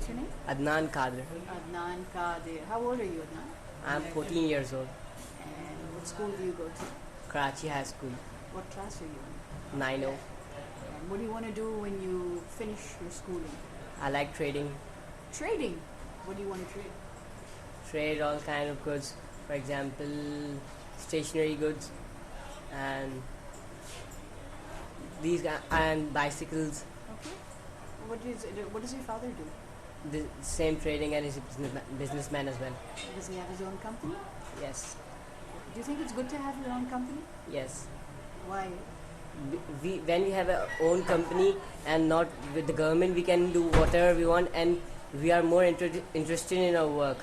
What's your name? Adnan Kadir. Adnan Kadir. How old are you, Adnan? I'm 14 years old. And what school do you go to? Karachi High School. What class are you in? 9-0. And what do you want to do when you finish your schooling? I like trading. Trading. What do you want to trade? Trade all kind of goods. For example, stationery goods and and bicycles. Okay. What does your father do? The same trading, and he's a businessman as well. Does he have his own company? Yes. Do you think it's good to have your own company? Yes. Why? When we have our own company and not with the government, we can do whatever we want, and we are more interested in our work.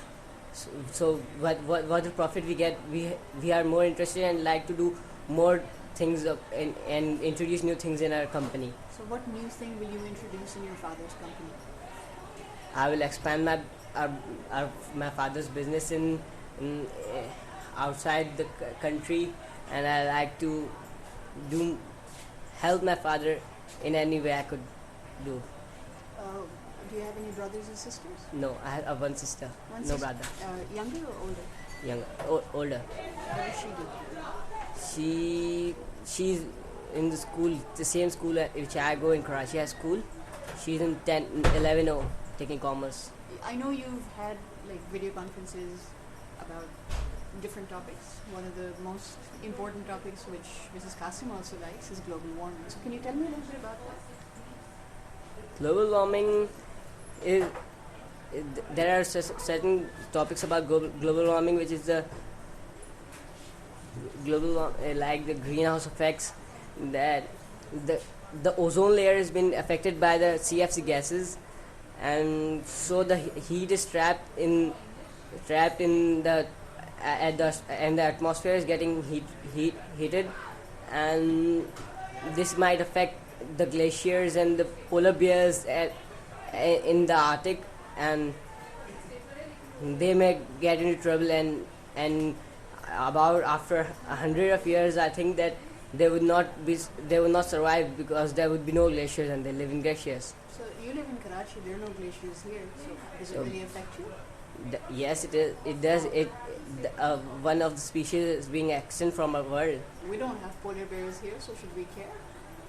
So what the profit we get, we are more interested and like to do more things and introduce new things in our company. So what new thing will you introduce in your father's company? I will expand my father's business in outside the country, and I like to help my father in any way I could do. Do you have any brothers or sisters? No, I have one sister. No brother. Younger or older? Younger, older. What does she do? She's in the same school which I go in, Karachi High School. She's in 11 taking commerce. I know you've had like video conferences about different topics. One of the most important topics which Mrs. Qasim also likes is global warming. So can you tell me a little bit about that? Global warming there are certain topics about global warming, which is the like the greenhouse effects, that the ozone layer has been affected by the CFC gases, and so the heat is trapped in the and the atmosphere is getting heated, and this might affect the glaciers and the polar bears in the Arctic, and they may get into trouble, and about after 100 of years, I think that they would not survive, because there would be no glaciers, and they live in glaciers. So you live in Karachi, there are no glaciers here, so does it really affect you? Yes, it does. One of the species is being extinct from our world. We don't have polar bears here, so should we care?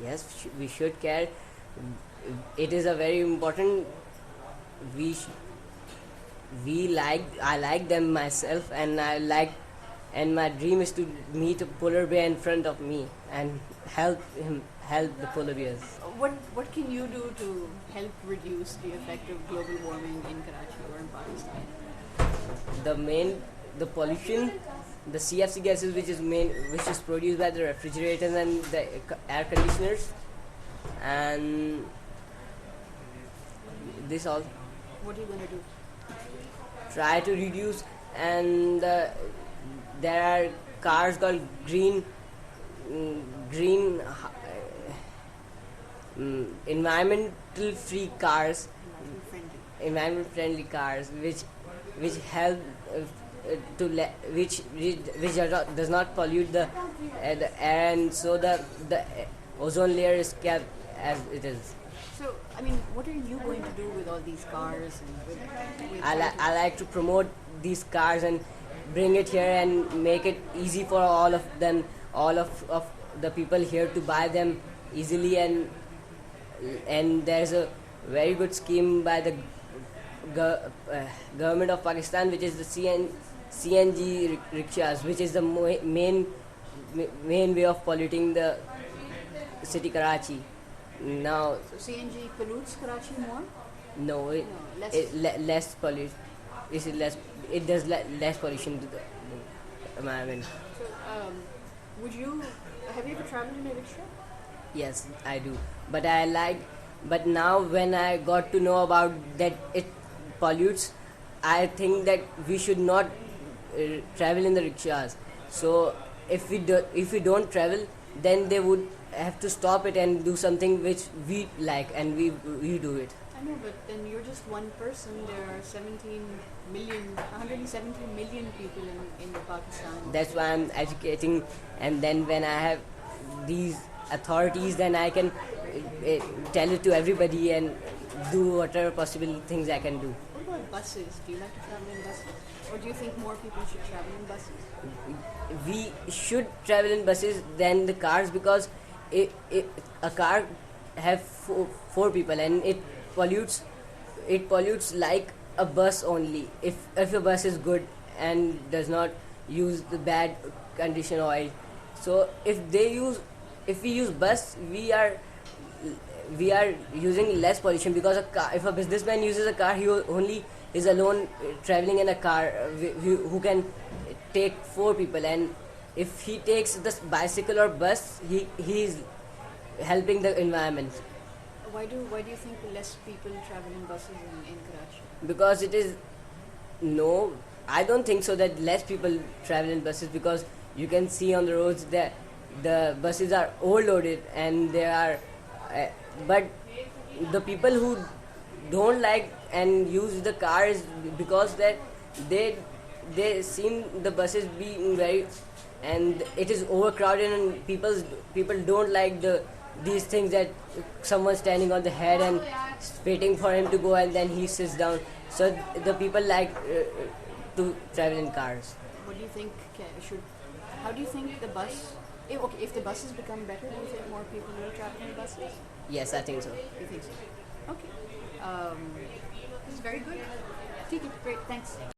Yes, we should care. It is a very important. I like them myself, and my dream is to meet a polar bear in front of me and help the polar bears. What can you do to help reduce the effect of global warming in Karachi or in Pakistan? The pollution, the CFC gases, which is produced by the refrigerators and the air conditioners, and this all. What are you going to do? Try to reduce, and there are cars called green environmental free cars, environment friendly cars, which help which does not pollute the air, and so the ozone layer is kept as it is. So, I mean, what are you going to do with all these cars? And I like to promote these cars and bring it here and make it easy for all of the people here to buy them easily, and there's a very good scheme by the government of Pakistan, which is the CNG rickshaws, which is the main way of polluting the city Karachi. Now, so CNG pollutes Karachi more? No, less pollution. It does less pollution to the environment. So, have you ever traveled in a rickshaw? Yes, I do. But now when I got to know about that it pollutes, I think that we should not travel in the rickshaws. So if we don't travel, then they would have to stop it and do something which we like, and we do it. I know, but then you're just one person. There are 117 million people in Pakistan. That's why I'm educating, and then when I have these authorities, then I can tell it to everybody, and do whatever possible things I can do. What about buses? Do you like to travel in buses? Or do you think more people should travel in buses? We should travel in buses than the cars because a car have four people and it pollutes like a bus only. If a bus is good and does not use the bad condition oil, so if we use bus, we are using less pollution because if a businessman uses a car, he only is alone traveling in a car who can take four people, and if he takes the bicycle or bus, he is helping the environment. Why do you think less people travel in buses in Karachi? Because it is no, I don't think so that less people travel in buses, because you can see on the roads that the buses are overloaded and they are but the people who don't like and use the cars because that they seen the buses being very, and it is overcrowded and people don't like these things that someone standing on the head and waiting for him to go and then he sits down, so the people like to travel in cars. What do you think how do you think the bus, if the buses become better, do you think more people will travel in buses? Yes, I think so. You think so? Okay. This is very good. Take it. Great. Thanks.